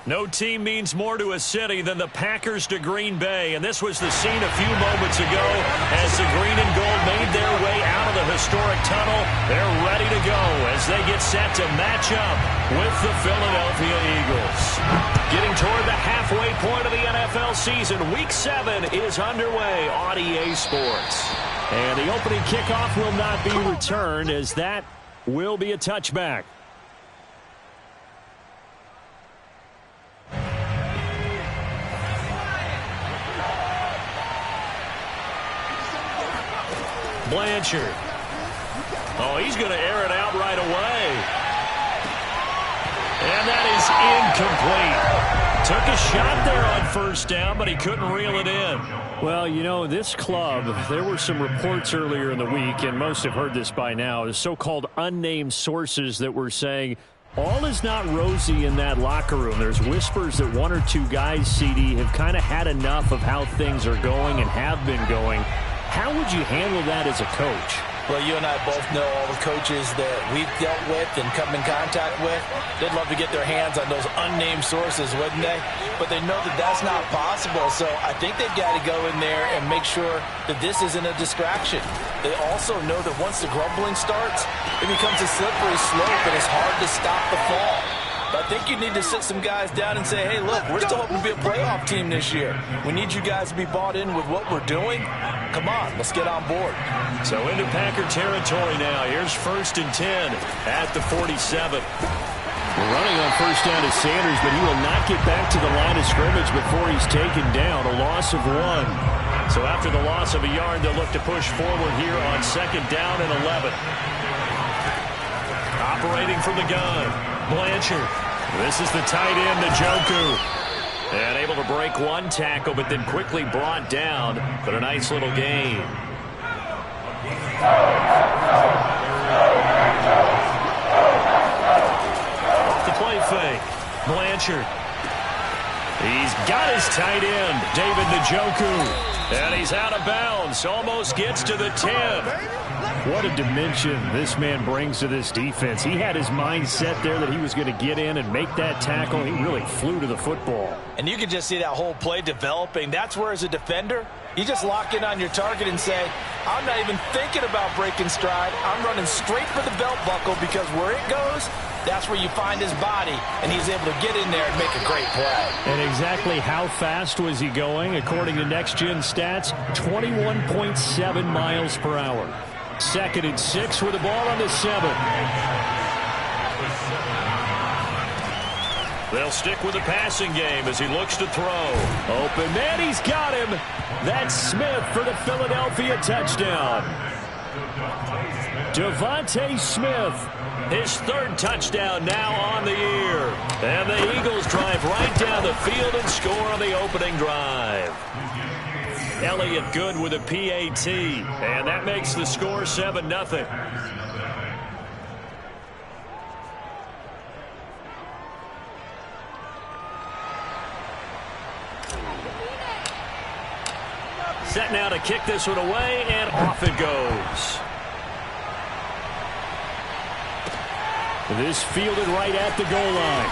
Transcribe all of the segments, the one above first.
No team means more to a city than the Packers to Green Bay, and this was the scene a few moments ago as the green and gold made their way out of the historic tunnel. They're ready to go as they get set to match up with the Philadelphia Eagles. Getting toward the halfway point of the NFL season, Week 7 is underway on EA Sports. And the opening kickoff will not be returned as that will be a touchback. Blanchard. Oh, he's going to air it out right away. And that is incomplete. Took a shot there on first down, but he couldn't reel it in. Well, you know, this club, there were some reports earlier in the week, and most have heard this by now, the so-called unnamed sources that were saying all is not rosy in that locker room. There's whispers that one or two guys, CD, have kind of had enough of how things are going and have been going. How would you handle that as a coach? Well, you and I both know all the coaches that we've dealt with and come in contact with. They'd love to get their hands on those unnamed sources, wouldn't they? But they know that that's not possible, so I think they've got to go in there and make sure that this isn't a distraction. They also know that once the grumbling starts, it becomes a slippery slope and it's hard to stop the fall. But I think you need to sit some guys down and say, hey, look, we're still hoping to be a playoff team this year. We need you guys to be bought in with what we're doing. Come on, let's get on board. So into Packer territory now. Here's 1st and 10 at the 47. We're running on first down to Sanders, but he will not get back to the line of scrimmage before he's taken down. A loss of 1. So after the loss of a yard, they'll look to push forward here on 2nd down and 11. Operating from the gun, Blanchard. This is the tight end, Njoku. And able to break one tackle, but then quickly brought down. But a nice little gain. Off the play fake, Blanchard. He's got his tight end, David Njoku. And he's out of bounds. Almost gets to the 10. What a dimension this man brings to this defense. He had his mind set there that he was going to get in and make that tackle. He really flew to the football. And you can just see that whole play developing. That's where, as a defender, you just lock in on your target and say, I'm not even thinking about breaking stride. I'm running straight for the belt buckle because where it goes, that's where you find his body, and he's able to get in there and make a great play. And exactly how fast was he going? According to Next Gen Stats, 21.7 miles per hour. 2nd and 6 with the ball on the 7. They'll stick with the passing game as he looks to throw. Open man, he's got him. That's Smith for the Philadelphia touchdown. Devontae Smith, his 3rd touchdown now on the year. And the Eagles drive right down the field and score on the opening drive. Elliott Good with a PAT, and that makes the score 7-0. Set now to kick this one away, and off it goes. This fielded right at the goal line.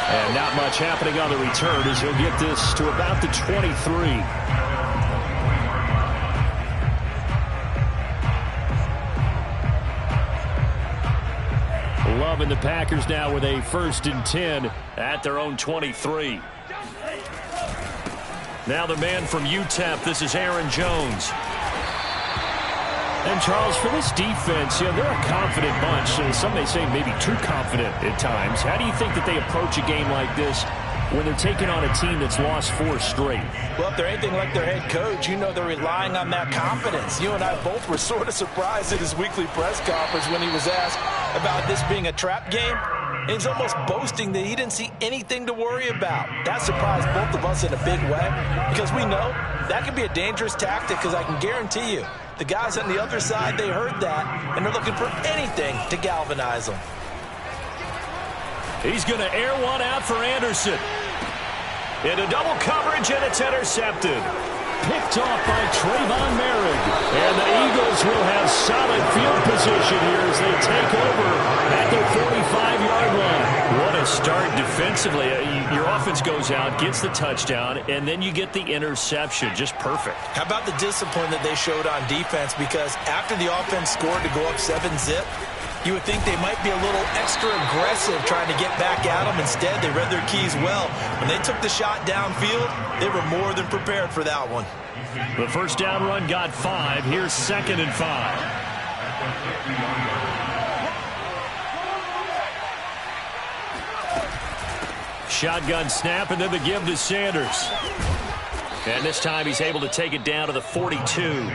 And not much happening on the return as he'll get this to about the 23. Loving the Packers now with a 1st and 10 at their own 23. Now the man from UTEP, this is Aaron Jones. And, Charles, for this defense, you know, they're a confident bunch. Some may say maybe too confident at times. How do you think that they approach a game like this when they're taking on a team that's lost 4 straight? Well, if they're anything like their head coach, you know they're relying on that confidence. You and I both were sort of surprised at his weekly press conference when he was asked about this being a trap game. And he's almost boasting that he didn't see anything to worry about. That surprised both of us in a big way because we know that can be a dangerous tactic because I can guarantee you, the guys on the other side, they heard that, and they're looking for anything to galvanize them. He's going to air one out for Anderson. Into double coverage, and it's intercepted. Picked off by Trayvon Merrick. And the Eagles will have solid field position here as they take over at their 45-yard line. What a start defensively. Your offense goes out, gets the touchdown, and then you get the interception. Just perfect. How about the discipline that they showed on defense? Because after the offense scored to go up 7-zip, you would think they might be a little extra aggressive trying to get back at them. Instead, they read their keys well. When they took the shot downfield, they were more than prepared for that one. The first down run got 5. Here's 2nd and 5. Shotgun snap, and then the give to Sanders. And this time he's able to take it down to the 42.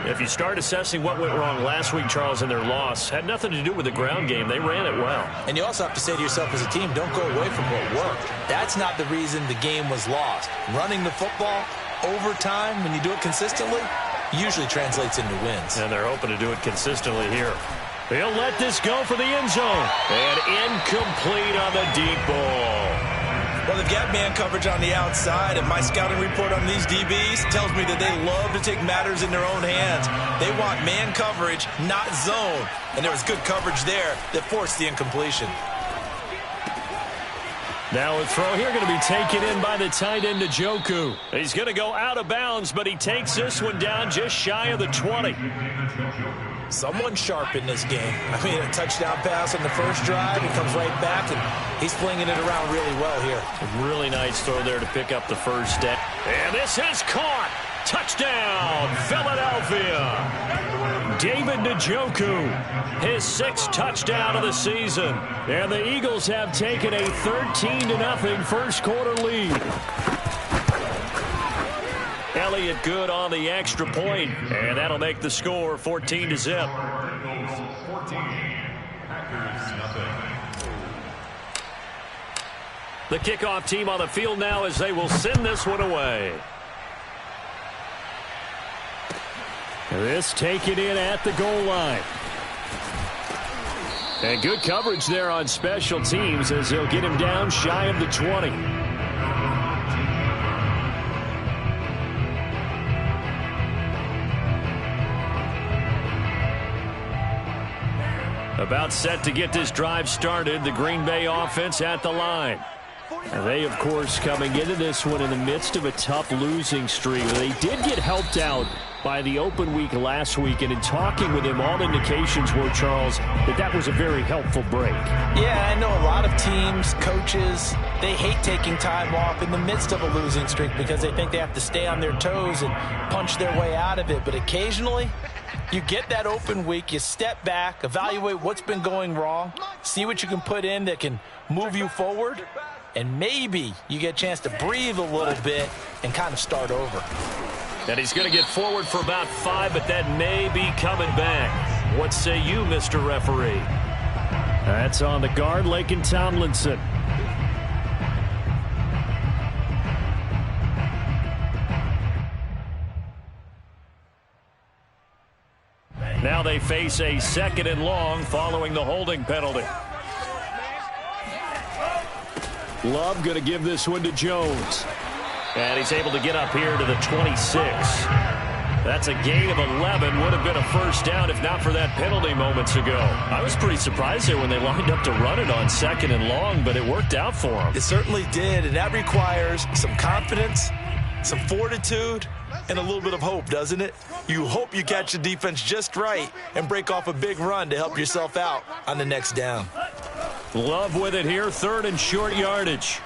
If you start assessing what went wrong last week, Charles, in their loss, had nothing to do with the ground game. They ran it well. And you also have to say to yourself as a team, don't go away from what worked. That's not the reason the game was lost. Running the football over time, when you do it consistently, usually translates into wins. And they're hoping to do it consistently here. He'll let this go for the end zone. And incomplete on the deep ball. Well, they've got man coverage on the outside, and my scouting report on these DBs tells me that they love to take matters in their own hands. They want man coverage, not zone. And there was good coverage there that forced the incompletion. Now a throw here going to be taken in by the tight end, Njoku. He's going to go out of bounds, but he takes this one down just shy of the 20. Someone sharp in this game. I mean, a touchdown pass on the first drive. He comes right back, and he's flinging it around really well here. A really nice throw there to pick up the first down. And this is caught. Touchdown, Philadelphia. David Njoku, his 6th touchdown of the season. And the Eagles have taken a 13-0 first quarter lead. Elliott good on the extra point, and that'll make the score 14-0. The kickoff team on the field now as they will send this one away. This taken in at the goal line. And good coverage there on special teams as they'll get him down shy of the 20. About set to get this drive started, the Green Bay offense at the line. And they, of course, coming into this one in the midst of a tough losing streak. They did get helped out by the open week last week, and in talking with him, all indications were, Charles, that was a very helpful break. Yeah, I know a lot of teams, coaches, they hate taking time off in the midst of a losing streak because they think they have to stay on their toes and punch their way out of it. But occasionally, you get that open week, you step back, evaluate what's been going wrong, see what you can put in that can move you forward, and maybe you get a chance to breathe a little bit and kind of start over. And he's going to get forward for about 5, but that may be coming back. What say you, Mr. Referee? That's on the guard, Laken Tomlinson. Now they face a 2nd and long following the holding penalty. Love going to give this one to Jones. And he's able to get up here to the 26. That's a gain of 11. Would have been a first down if not for that penalty moments ago. I was pretty surprised there when they lined up to run it on 2nd and long, but it worked out for them. It certainly did, and that requires some confidence, some fortitude, and a little bit of hope, doesn't it? You hope you catch the defense just right and break off a big run to help yourself out on the next down. Love with it here, 3rd and short yardage.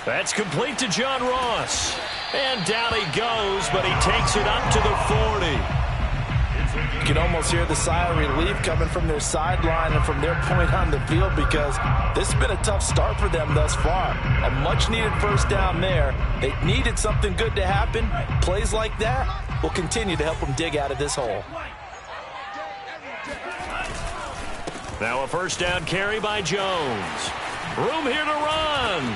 That's complete to John Ross. And down he goes, but he takes it up to the 40. You can almost hear the sigh of relief coming from their sideline and from their point on the field because this has been a tough start for them thus far. A much-needed first down there. They needed something good to happen. Plays like that will continue to help them dig out of this hole. Now a first down carry by Jones. Room here to run.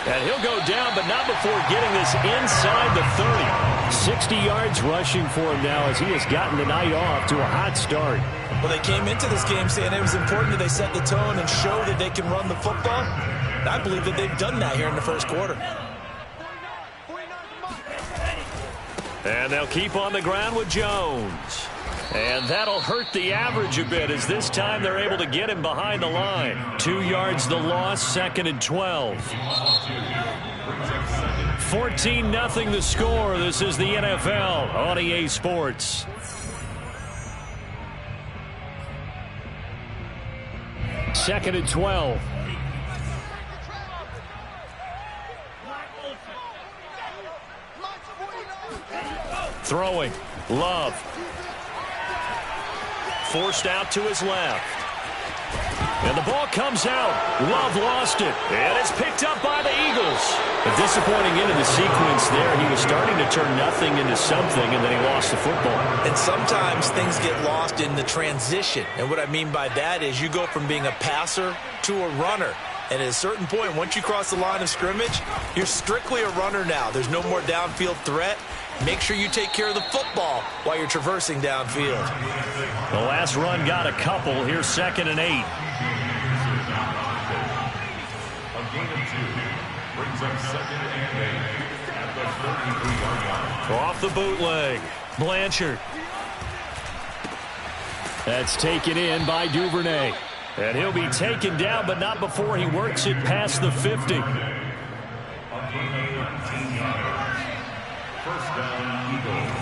And he'll go down, but not before getting this inside the 30. 60 yards rushing for him now as he has gotten the night off to a hot start. Well, they came into this game saying it was important that they set the tone and show that they can run the football. I believe that they've done that here in the first quarter. And they'll keep on the ground with Jones. And that'll hurt the average a bit, as this time they're able to get him behind the line. 2 yards the loss, 2nd and 12. 14-0 the score. This is the NFL on EA Sports. Second and 12. Throwing. Love. Forced out to his left. And the ball comes out. Love lost it. And it's picked up by the Eagles. A disappointing end of the sequence there. He was starting to turn nothing into something, and then he lost the football. And sometimes things get lost in the transition. And what I mean by that is you go from being a passer to a runner. And at a certain point, once you cross the line of scrimmage, you're strictly a runner now. There's no more downfield threat. Make sure you take care of the football while you're traversing downfield. The last run got a couple. Here's 2nd and 8. A gain of 2 brings up 2nd and 8 at the 33-yard line. Off the bootleg. Blanchard. That's taken in by Duvernay. And he'll be taken down, but not before he works it past the 50. A gain of 13 yards. First down, Eagles.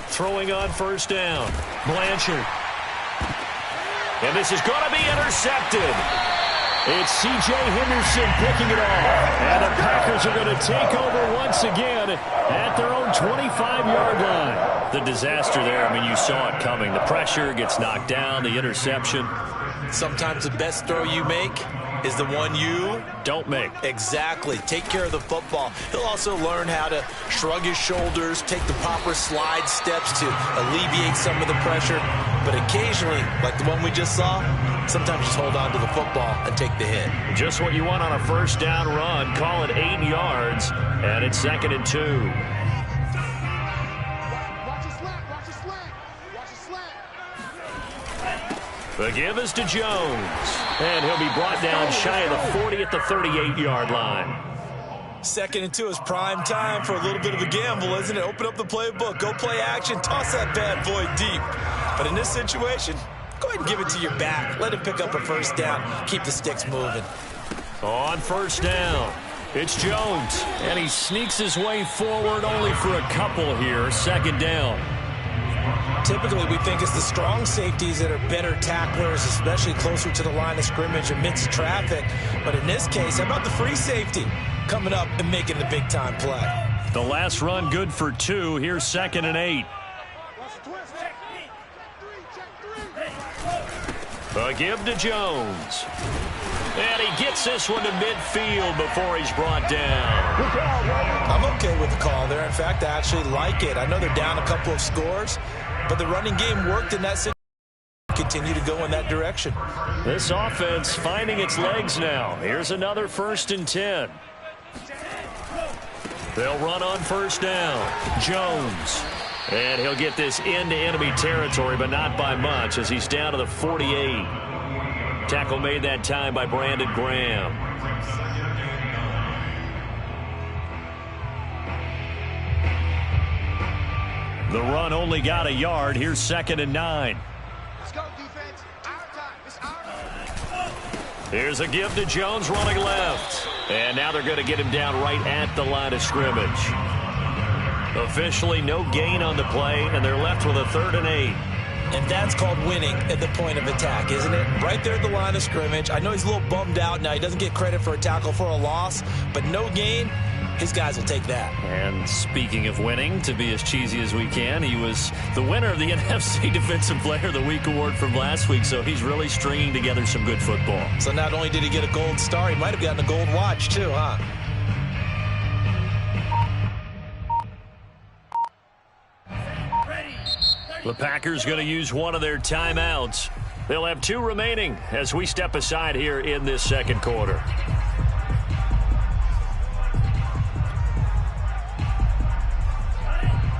Throwing on first down. Blanchard. And this is going to be intercepted. It's C.J. Henderson picking it off. And the Packers are going to take over once again at their own 25-yard line. The disaster there, I mean, you saw it coming. The pressure gets knocked down, the interception. Sometimes the best throw you make is the one you don't make. Exactly. Take care of the football. He'll also learn how to shrug his shoulders, take the proper slide steps to alleviate some of the pressure. But occasionally, like the one we just saw, sometimes just hold on to the football and take the hit. Just what you want on a first down run. Call it 8 yards, and it's 2nd and 2. The give is to Jones. And he'll be brought down shy of the 40 at the 38-yard line. 2nd and 2 is prime time for a little bit of a gamble, isn't it? Open up the playbook, go play action, toss that bad boy deep. But in this situation, go ahead and give it to your back. Let him pick up a first down. Keep the sticks moving. On first down, it's Jones. And he sneaks his way forward only for a couple here. 2nd down. Typically, we think it's the strong safeties that are better tacklers, especially closer to the line of scrimmage amidst traffic. But in this case, how about the free safety coming up and making the big-time play? The last run good for 2. Here's 2nd and 8. A give to Jones. And he gets this one to midfield before he's brought down. I'm okay with the call there. In fact, I actually like it. I know they're down a couple of scores, but the running game worked in that situation. Continue to go in that direction. This offense finding its legs now. Here's another 1st and 10. They'll run on first down. Jones. And he'll get this into enemy territory, but not by much, as he's down to the 48. Tackle made that time by Brandon Graham. The run only got a yard. Here's 2nd and 9. Let's go, defense. Our time. It's our time. Here's a give to Jones running left. And now they're going to get him down right at the line of scrimmage. Officially no gain on the play, and they're left with a 3rd and 8. And that's called winning at the point of attack, isn't it? Right there at the line of scrimmage. I know he's a little bummed out now. He doesn't get credit for a tackle for a loss, but no gain, his guys will take that. And speaking of winning, to be as cheesy as we can, he was the winner of the NFC Defensive Player of the Week award from last week, so he's really stringing together some good football. So not only did he get a gold star, he might have gotten a gold watch too, huh? The Packers going to use one of their timeouts. They'll have 2 remaining as we step aside here in this 2nd quarter.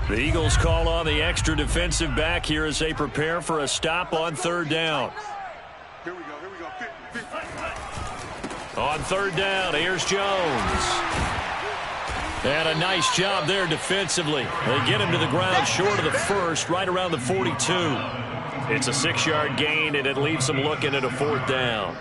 The Eagles call on the extra defensive back here as they prepare for a stop on 3rd down. Here we go. On third down, here's Jones. And a nice job there defensively. They get him to the ground short of the first, right around the 42. It's a 6-yard gain, and it leaves them looking at a fourth down.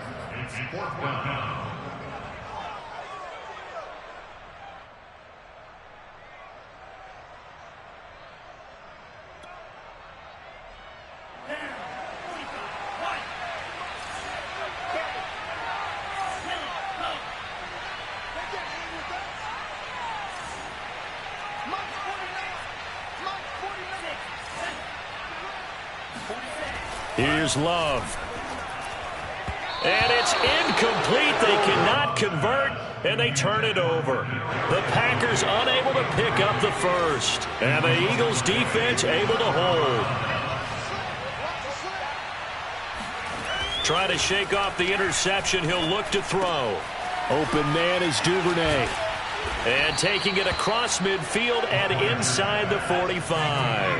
Here's Love. And it's incomplete. They cannot convert, and they turn it over. The Packers unable to pick up the first. And the Eagles defense able to hold. Try to shake off the interception. He'll look to throw. Open man is Duvernay. And taking it across midfield and inside the 45.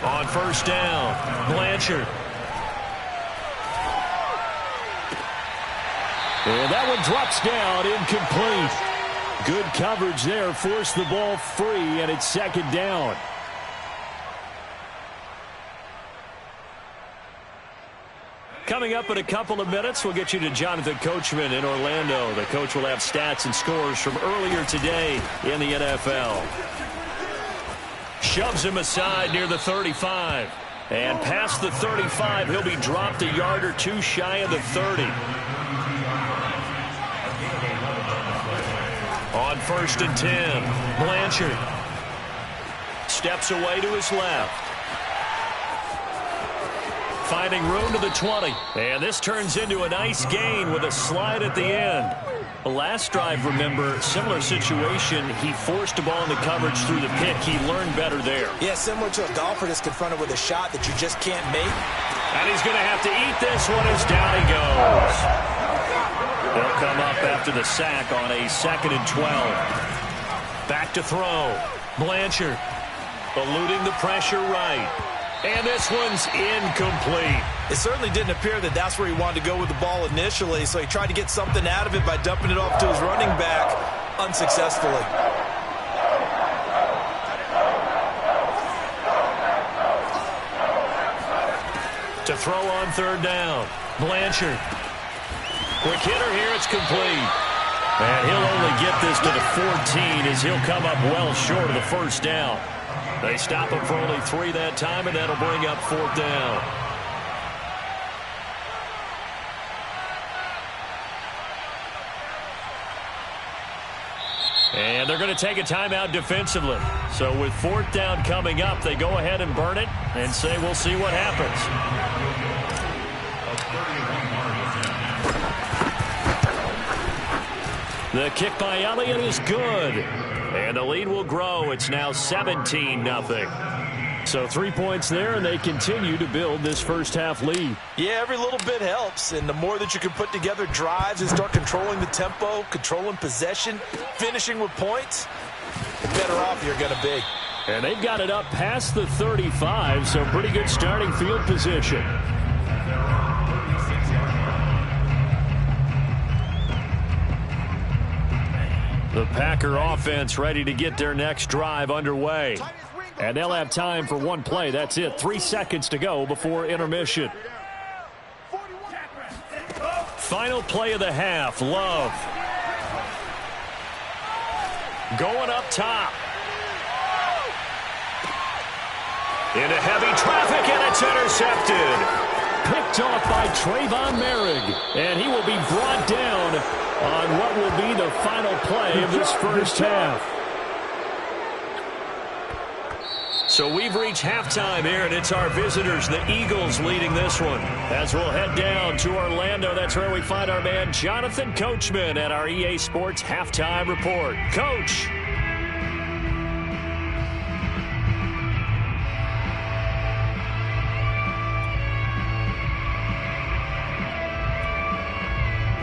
On first down, Blanchard. And that one drops down, incomplete. Good coverage there, forced the ball free, and it's second down. Coming up in a couple of minutes, we'll get you to Jonathan Coachman in Orlando. The coach will have stats and scores from earlier today in the NFL. Shoves him aside near the 35. And past the 35, he'll be dropped a yard or two shy of the 30. On first and 10, Blanchard steps away to his left. Finding room to the 20. And this turns into a nice gain with a slide at the end. The last drive, remember, similar situation. He forced a ball into coverage through the pick. He learned better there. Yeah, similar to a golfer that's confronted with a shot that you just can't make. And he's going to have to eat this one as down he goes. They'll come up after the sack on a 2nd and 12. Back to throw. Blanchard eluding the pressure right. And this one's incomplete. It certainly didn't appear that that's where he wanted to go with the ball initially, so he tried to get something out of it by dumping it off to his running back unsuccessfully. To throw on third down, Blanchard. Quick hitter here, it's complete. And he'll only get this to the 14 as he'll come up well short of the first down. They stop him for only 3 that time, and that'll bring up fourth down. And they're going to take a timeout defensively. So with fourth down coming up, they go ahead and burn it and say we'll see what happens. The kick by Elliott is good. And the lead will grow. It's now 17-0. So 3 points there, and they continue to build this first half lead. Yeah, every little bit helps. And the more that you can put together drives and start controlling the tempo, controlling possession, finishing with points, the better off you're going to be. And they've got it up past the 35, so pretty good starting field position. The Packer offense ready to get their next drive underway. And they'll have time for one play. That's it. 3 seconds to go before intermission. Final play of the half. Love. Going up top. Into heavy traffic, and it's intercepted. Picked off by Trayvon Merrick. And he will be brought down on what will be the final play of this first half. So we've reached halftime here, and it's our visitors, the Eagles, leading this one. As we'll head down to Orlando, that's where we find our man Jonathan Coachman at our EA Sports Halftime Report. Coach.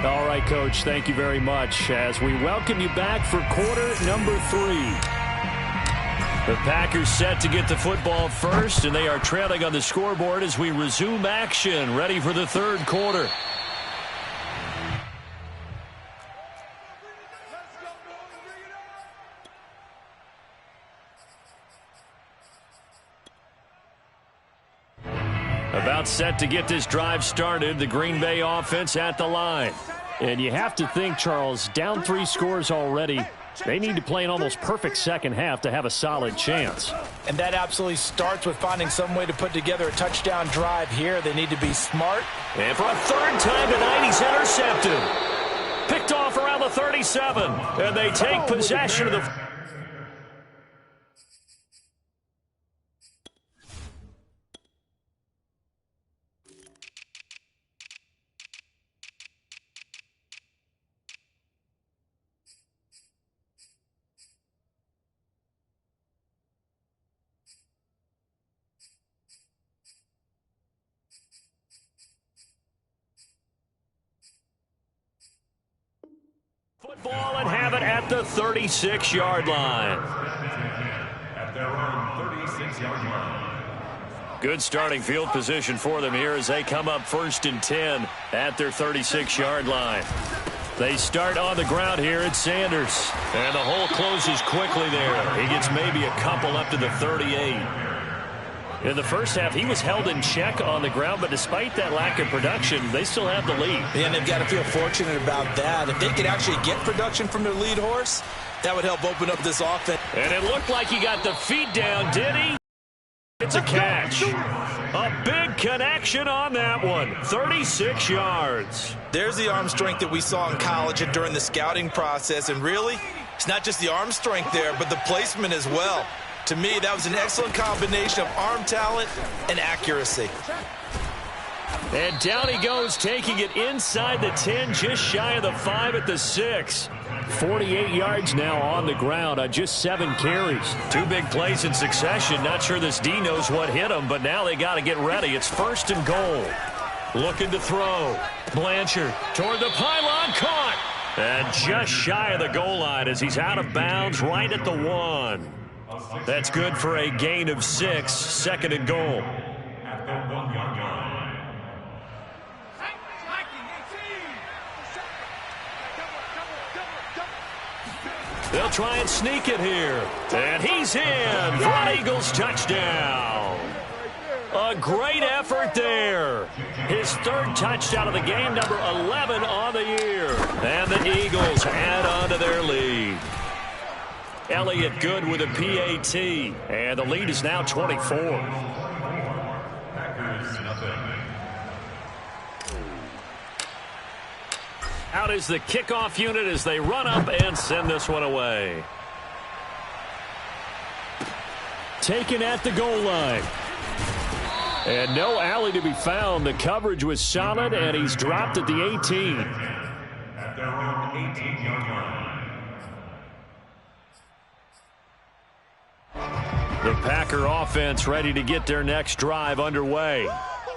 All right, Coach, thank you very much as we welcome you back for quarter number 3. The Packers set to get the football first, and they are trailing on the scoreboard as we resume action, ready for the third quarter. About set to get this drive started, the Green Bay offense at the line. And you have to think, Charles, down 3 scores already. They need to play an almost perfect second half to have a solid chance. And that absolutely starts with finding some way to put together a touchdown drive here. They need to be smart. And for a third time tonight, he's intercepted. Picked off around the 37. And they take possession of the... Football and have it at the 36-yard line. At their own 36-yard line. Good starting field position for them here as they come up 1st and 10 at their 36-yard line. They start on the ground here at Sanders. And the hole closes quickly there. He gets maybe a couple up to the 38. In the first half, he was held in check on the ground, but despite that lack of production, they still have the lead. And they've got to feel fortunate about that. If they could actually get production from their lead horse, that would help open up this offense. And it looked like he got the feet down, did he? It's a catch. A big connection on that one. 36 yards. There's the arm strength that we saw in college and during the scouting process. And really, it's not just the arm strength there, but the placement as well. To me, that was an excellent combination of arm talent and accuracy. And down he goes, taking it inside the 10, just shy of the 5 at the 6. 48 yards now on the ground on just 7 carries. 2 big plays in succession. Not sure this D knows what hit him, but now they got to get ready. It's 1st and goal. Looking to throw. Blanchard toward the pylon, caught. And just shy of the goal line as he's out of bounds right at the 1. That's good for a gain of 6, 2nd and goal. At the 1-yard line. They'll try and sneak it here. And he's in for an Eagles touchdown. A great effort there. His 3rd touchdown of the game, number 11 on the year. And the Eagles add on to their lead. Elliott good with a PAT, and the lead is now 24. Out is the kickoff unit as they run up and send this one away. Taken at the goal line. And no alley to be found. The coverage was solid, and he's dropped at the 18. At their own 18-yard line. The Packer offense ready to get their next drive underway.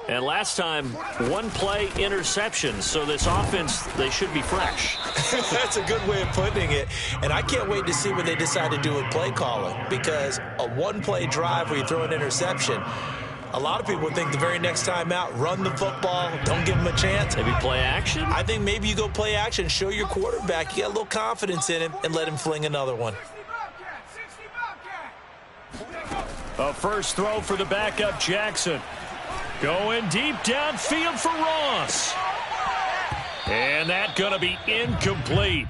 And last time, 1 play interception. So this offense, they should be fresh. That's a good way of putting it. And I can't wait to see what they decide to do with play calling. Because a 1-play drive where you throw an interception, a lot of people think the very next time out, run the football, don't give them a chance. Maybe play action? I think maybe you go play action, show your quarterback you got a little confidence in him, and let him fling another one. A first throw for the backup Jackson. Going deep downfield for Ross. And that going to be incomplete.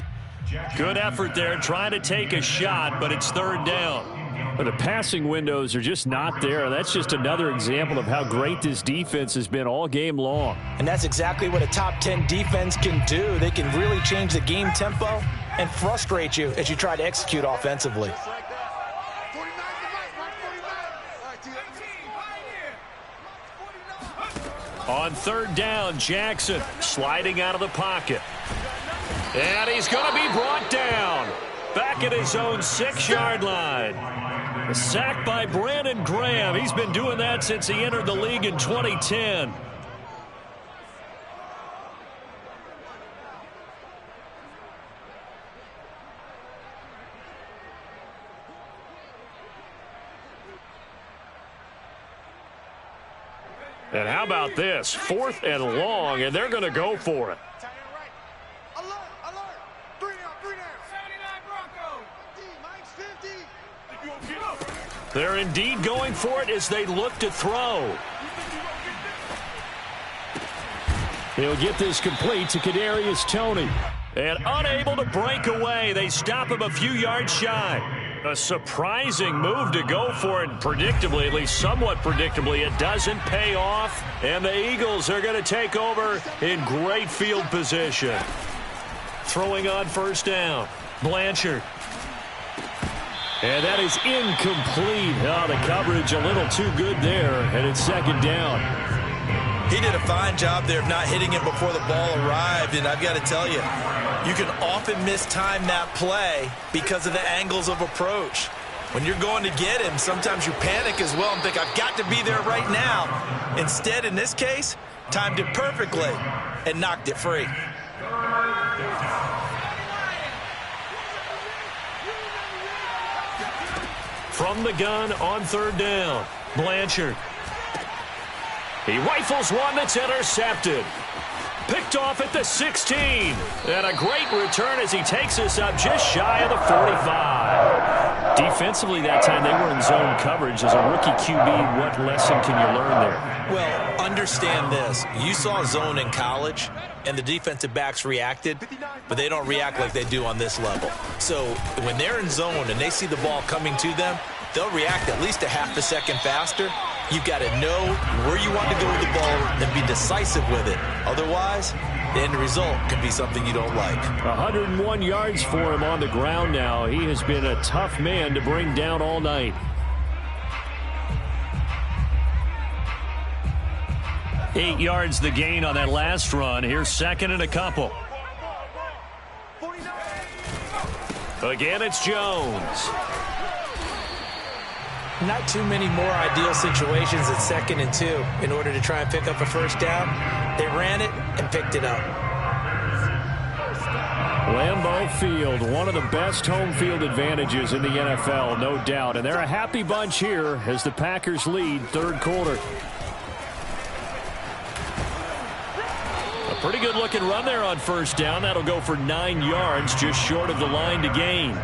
Good effort there trying to take a shot, but it's 3rd down. But the passing windows are just not there. That's just another example of how great this defense has been all game long. And that's exactly what a top 10 defense can do. They can really change the game tempo and frustrate you as you try to execute offensively. On 3rd down, Jackson sliding out of the pocket. And he's going to be brought down. Back at his own 6-yard line. A sack by Brandon Graham. He's been doing that since he entered the league in 2010. And how about this? 4th and long, and they're going to go for it. Alert, alert. 3 down, 3 down. 79 Broncos. D, Mike's 50. They're indeed going for it as they look to throw. He'll get this complete to Kadarius Toney. And unable to break away, they stop him a few yards shy. A surprising move to go for it. Predictably, at least somewhat predictably, it doesn't pay off. And the Eagles are going to take over in great field position. Throwing on 1st down. Blanchard. And that is incomplete. Oh, the coverage a little too good there. And it's 2nd down. He did a fine job there of not hitting it before the ball arrived. And I've got to tell you, you can often mistime that play because of the angles of approach. When you're going to get him, sometimes you panic as well and think, I've got to be there right now. Instead, in this case, timed it perfectly and knocked it free. From the gun on 3rd down, Blanchard. He rifles one that's intercepted. Picked off at the 16. And a great return as he takes us up just shy of the 45. Defensively that time, they were in zone coverage. As a rookie QB, what lesson can you learn there? Well, understand this. You saw zone in college, and the defensive backs reacted, but they don't react like they do on this level. So when they're in zone and they see the ball coming to them, they'll react at least a half a second faster. You've got to know where you want to go with the ball and be decisive with it. Otherwise, the end result can be something you don't like. 101 yards for him on the ground now. He has been a tough man to bring down all night. Eight yards the gain on that last run. Here's 2nd and a couple. Again, it's Jones. Not too many more ideal situations at 2nd and 2 in order to try and pick up a 1st down. They ran it and picked it up. Lambeau Field, one of the best home field advantages in the NFL, no doubt. And they're a happy bunch here as the Packers lead 3rd quarter. A pretty good looking run there on 1st down. That'll go for 9 yards, just short of the line to gain.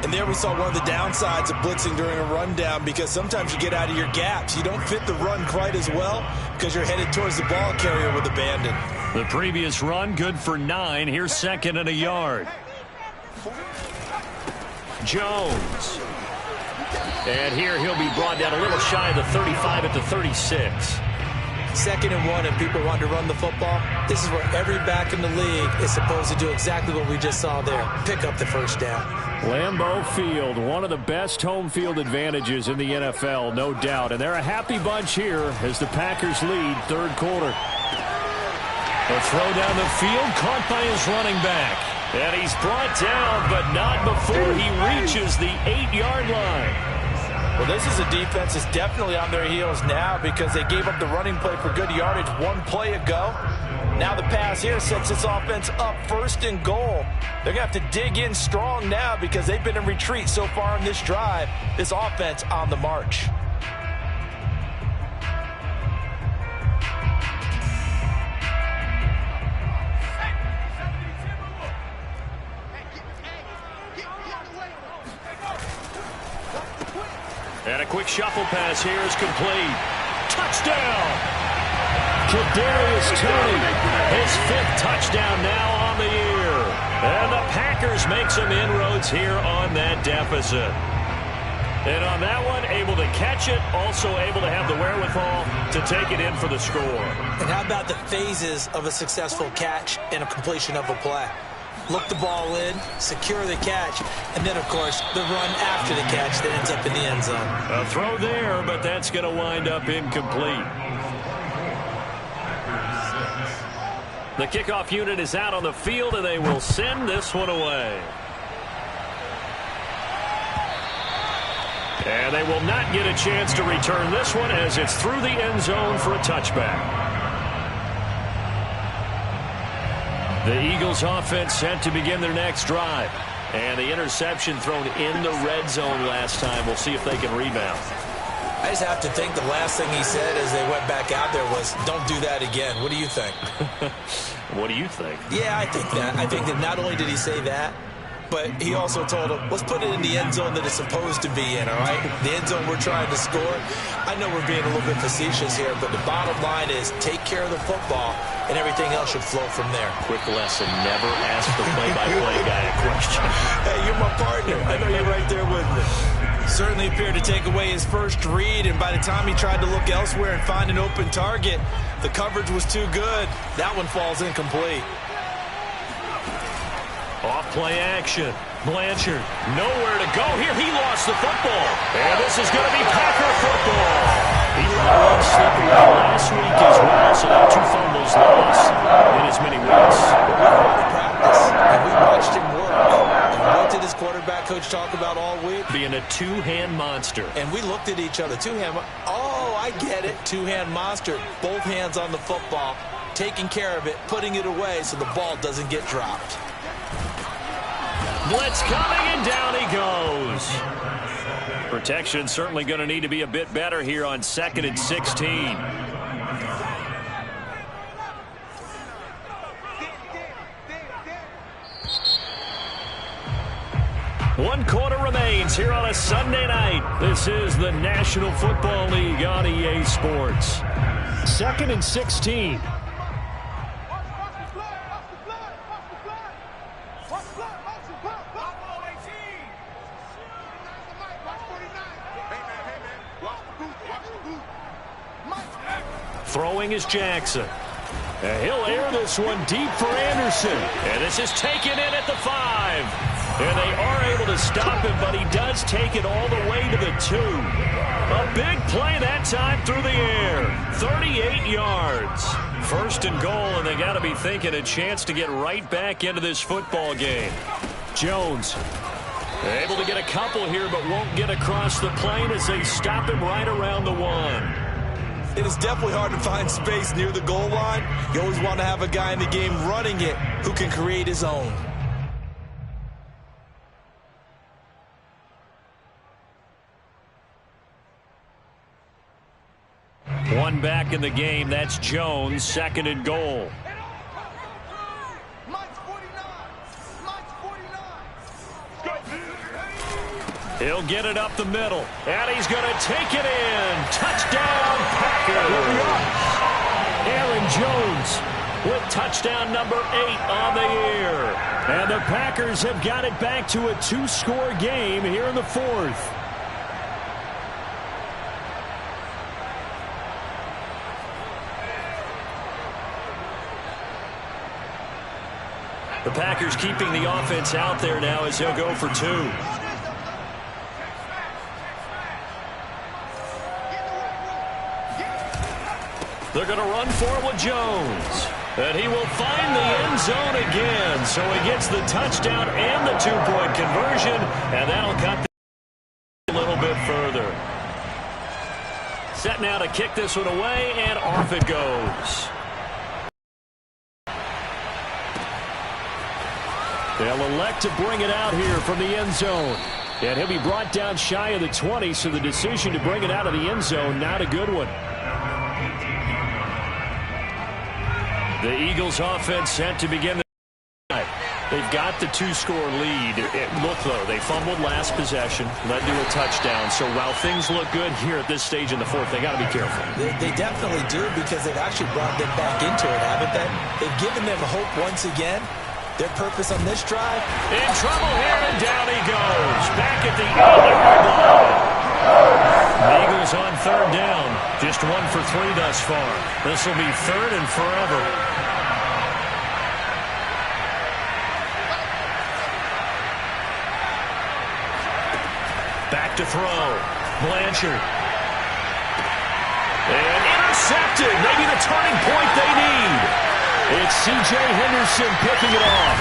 And there we saw one of the downsides of blitzing during a rundown, because sometimes you get out of your gaps. You don't fit the run quite as well because you're headed towards the ball carrier with abandon. The previous run, good for 9. Here's 2nd and a yard. Jones. And here he'll be brought down a little shy of the 35 at the 36. 2nd and 1 and people want to run the football. This is where every back in the league is supposed to do exactly what we just saw there. Pick up the 1st down. Lambeau Field, one of the best home field advantages in the NFL, no doubt. And they're a happy bunch here as the Packers lead 3rd quarter. A throw down the field, caught by his running back. And he's brought down, but not before he reaches the 8-yard line. Well, this is a defense that's definitely on their heels now because they gave up the running play for good yardage one play ago. Now the pass here sets this offense up 1st and goal. They're going to have to dig in strong now because they've been in retreat so far in this drive. This offense on the march. And a quick shuffle pass here is complete. Touchdown! Kadarius Toney, his 5th touchdown now on the year. And the Packers make some inroads here on that deficit. And on that one, able to catch it, also able to have the wherewithal to take it in for the score. And how about the phases of a successful catch and a completion of a play? Look the ball in, secure the catch, and then, of course, the run after the catch that ends up in the end zone. A throw there, but that's going to wind up incomplete. The kickoff unit is out on the field, and they will send this one away. And they will not get a chance to return this one as it's through the end zone for a touchback. The Eagles offense set to begin their next drive. And the interception thrown in the red zone last time. We'll see if they can rebound. I just have to think the last thing he said as they went back out there was, don't do that again. What do you think? What do you think? Yeah, I think that. I think that not only did he say that, but he also told him, let's put it in the end zone that it's supposed to be in, all right? The end zone we're trying to score. I know we're being a little bit facetious here, but the bottom line is take care of the football, and everything else should flow from there. Quick lesson, never ask the play-by-play guy a question. Hey, you're my partner. I know you're right there with me. Certainly appeared to take away his first read, and by the time he tried to look elsewhere and find an open target, the coverage was too good. That one falls incomplete. Off play action. Blanchard, nowhere to go here. He lost the football. And this is going to be Packer football. He let one slip away last week as well, so now 2 fumbles lost in as many weeks. We were to practice, and we watched him work. And what did his quarterback coach talk about all week? Being a two-hand monster. And we looked at each other. Oh, I get it. Two-hand monster. Both hands on the football, taking care of it, putting it away so the ball doesn't get dropped. Blitz coming, and down he goes. Protection certainly going to need to be a bit better here on 2nd and 16. One quarter remains here on a Sunday night. This is the National Football League on EA Sports. 2nd and 16. Throwing is Jackson. And he'll air this one deep for Anderson. And this is taken in at the 5. And they are able to stop him, but he does take it all the way to the 2. A big play that time through the air. 38 yards. 1st and goal, and they got to be thinking a chance to get right back into this football game. Jones able to get a couple here, but won't get across the plane as they stop him right around the 1. It is definitely hard to find space near the goal line. You always want to have a guy in the game running it who can create his own. One back in the game. That's Jones. 2nd and goal. He'll get it up the middle, and he's going to take it in. Touchdown, Packers. Aaron Jones with touchdown number 8 on the year. And the Packers have got it back to a 2-score game here in the 4th. The Packers keeping the offense out there now as he'll go for 2. They're going to run for it with Jones. And he will find the end zone again. So he gets the touchdown and the 2-point conversion. And that'll cut a little bit further. Set now to kick this one away, and off it goes. They'll elect to bring it out here from the end zone. And he'll be brought down shy of the 20, so the decision to bring it out of the end zone, not a good one. The Eagles offense set to begin the night. They've got the 2-score lead. Look, though, they fumbled last possession, led to a touchdown. So while things look good here at this stage in the 4th, they got to be careful. They definitely do, because they've actually brought them back into it, haven't they? They've given them hope once again. Their purpose on this drive. In trouble here, and down he goes. Back at the 8-yard line. The Eagles on 3rd down. Just 1 for 3 thus far. This will be 3rd and forever. Back to throw. Blanchard. And intercepted. Maybe the turning point they need. It's C.J. Henderson picking it off.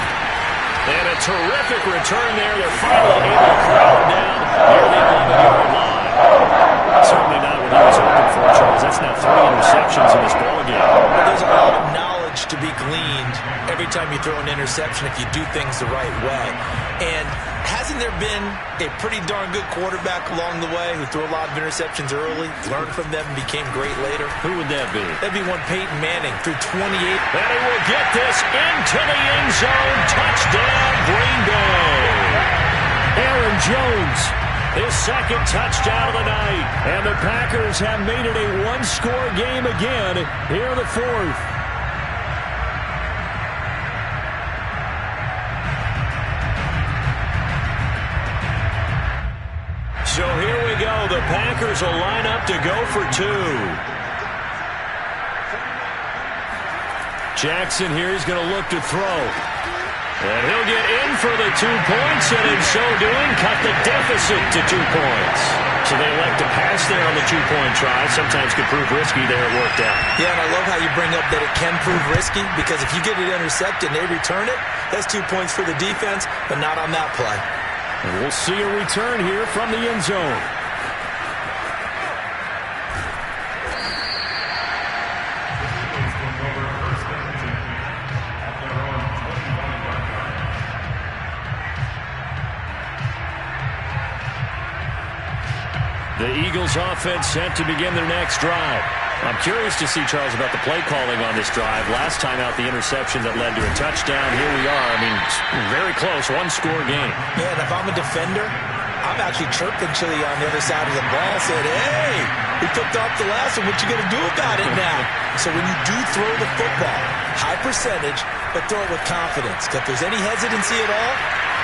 And a terrific return there. They're finally able to crowd him down near the 11-yard line. Certainly not what he was hoping for, Charles. That's now 3 interceptions in this ballgame. Well, there's a lot of knowledge to be gleaned every time you throw an interception if you do things the right way. And hasn't there been a pretty darn good quarterback along the way who threw a lot of interceptions early, learned from them, and became great later? Who would that be? That'd be one Peyton Manning, threw 28. And he will get this into the end zone. Touchdown, Green Bay. Aaron Jones, his second touchdown of the night. And the Packers have made it a one-score game again here in the fourth. So here we go. The Packers will line up to go for two. Jackson here is going to look to throw. And he'll get in for the 2 points, and in so doing, cut the deficit to 2 points. So they elect to pass there on the 2-point try. Sometimes could prove risky there. It worked out. Yeah, and I love how you bring up that it can prove risky, because if you get it intercepted and they return it, that's 2 points for the defense, but not on that play. And we'll see a return here from the end zone. The Eagles offense set to begin their next drive. I'm curious to see, Charles, about the play calling on this drive. Last time out, the interception that led to a touchdown. Here we are. I mean, very close, one-score game. Yeah, and if I'm a defender, I'm actually chirping Chili on the other side of the ball, saying, hey, we picked off the last one. What you going to do about it now? So when you do throw the football, high percentage, but throw it with confidence. If there's any hesitancy at all,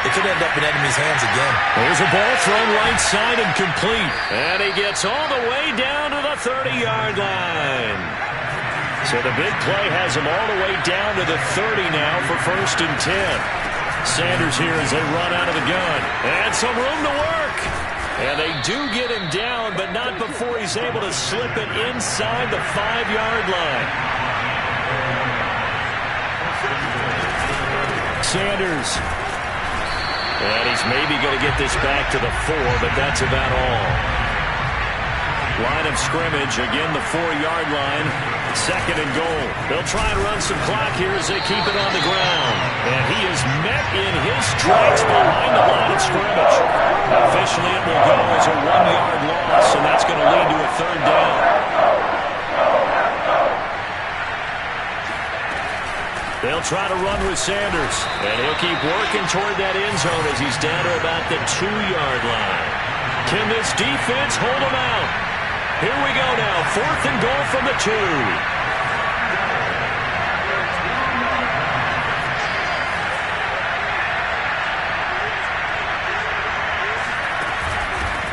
it could end up in enemy's hands again. There's a ball thrown right side and complete. And he gets all the way down to the 30-yard line. So the big play has him all the way down to the 30 now for 1st and 10. Sanders here as they run out of the gun. And some room to work. And they do get him down, but not before he's able to slip it inside the 5-yard line. Sanders. And he's maybe going to get this back to the 4, but that's about all. Line of scrimmage, again the 4-yard line. 2nd and goal. They'll try and run some clock here as they keep it on the ground. And he is met in his tracks behind the line of scrimmage. Officially it will go as a 1-yard loss, and that's going to lead to a 3rd down. They'll try to run with Sanders, and he'll keep working toward that end zone as he's down to about the 2-yard line. Can this defense hold him out? Here we go now, 4th and goal from the 2.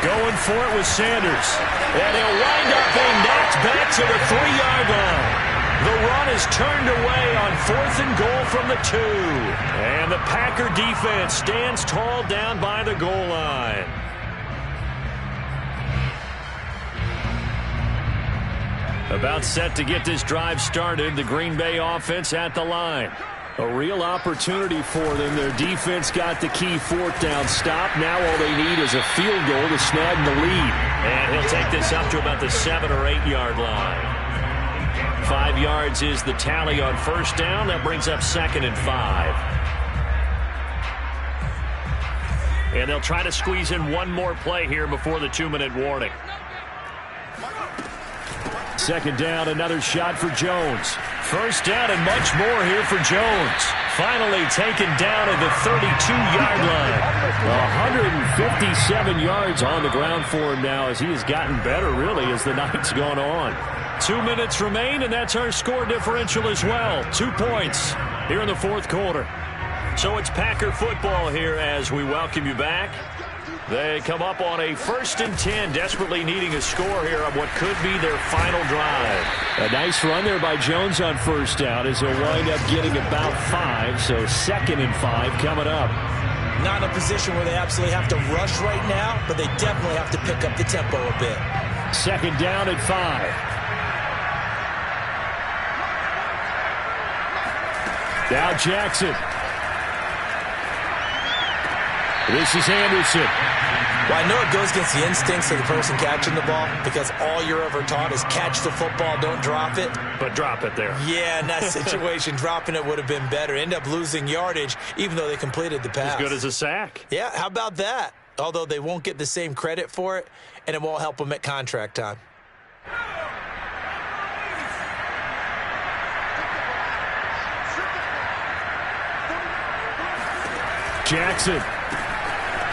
Going for it with Sanders, and he'll wind up being knocked back to the 3-yard line. The run is turned away on 4th and goal from the 2. And the Packer defense stands tall down by the goal line. About set to get this drive started, the Green Bay offense at the line. A real opportunity for them. Their defense got the key 4th down stop. Now all they need is a field goal to snag the lead. And he'll take this up to about the 7 or 8-yard line. 5 yards is the tally on 1st down. That brings up 2nd and 5. And they'll try to squeeze in one more play here before the 2-minute warning. 2nd down, another shot for Jones. 1st down and much more here for Jones. Finally taken down at the 32-yard line. 157 yards on the ground for him now as he has gotten better, really, as the night's gone on. 2 minutes remain, and that's our score differential as well. 2 points here in the 4th quarter. So it's Packer football here as we welcome you back. They come up on a 1st and 10, desperately needing a score here on what could be their final drive. A nice run there by Jones on 1st down as he'll wind up getting about 5, so 2nd and 5 coming up. Not in a position where they absolutely have to rush right now, but they definitely have to pick up the tempo a bit. 2nd down at 5. Now Jackson. This is Anderson. Well, I know it goes against the instincts of the person catching the ball because all you're ever taught is catch the football, don't drop it. But drop it there. Yeah, in that situation, dropping it would have been better. End up losing yardage, even though they completed the pass. As good as a sack. Yeah, how about that? Although they won't get the same credit for it, and it won't help them at contract time. Jackson.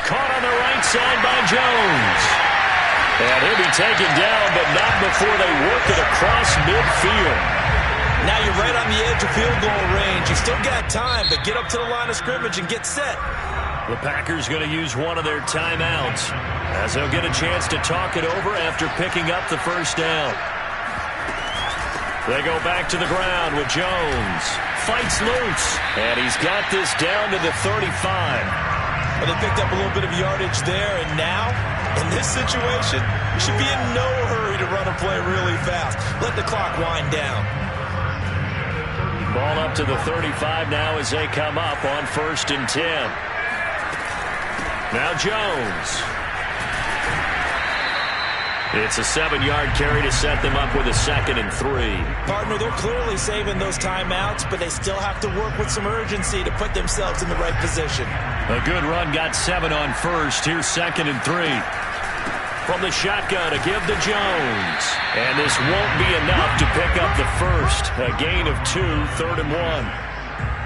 Caught on the right side by Jones. And he'll be taken down, but not before they work it across midfield. Now you're right on the edge of field goal range. You still got time, but get up to the line of scrimmage and get set. The Packers going to use one of their timeouts as they'll get a chance to talk it over after picking up the first down. They go back to the ground with Jones. Fights loose, and he's got this down to the 35. Well, they picked up a little bit of yardage there, and now, in this situation, you should be in no hurry to run a play really fast. Let the clock wind down. Ball up to the 35 now as they come up on 1st and 10. Now Jones. It's a 7-yard carry to set them up with a 2nd and 3. Partner, they're clearly saving those timeouts, but they still have to work with some urgency to put themselves in the right position. A good run, got 7 on 1st. Here's 2nd and 3. From the shotgun, a give to Jones. And this won't be enough to pick up the first. A gain of 2, 3rd and 1.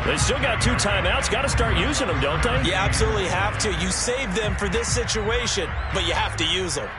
They still got 2 timeouts. Got to start using them, don't they? You absolutely have to. You save them for this situation, but you have to use them.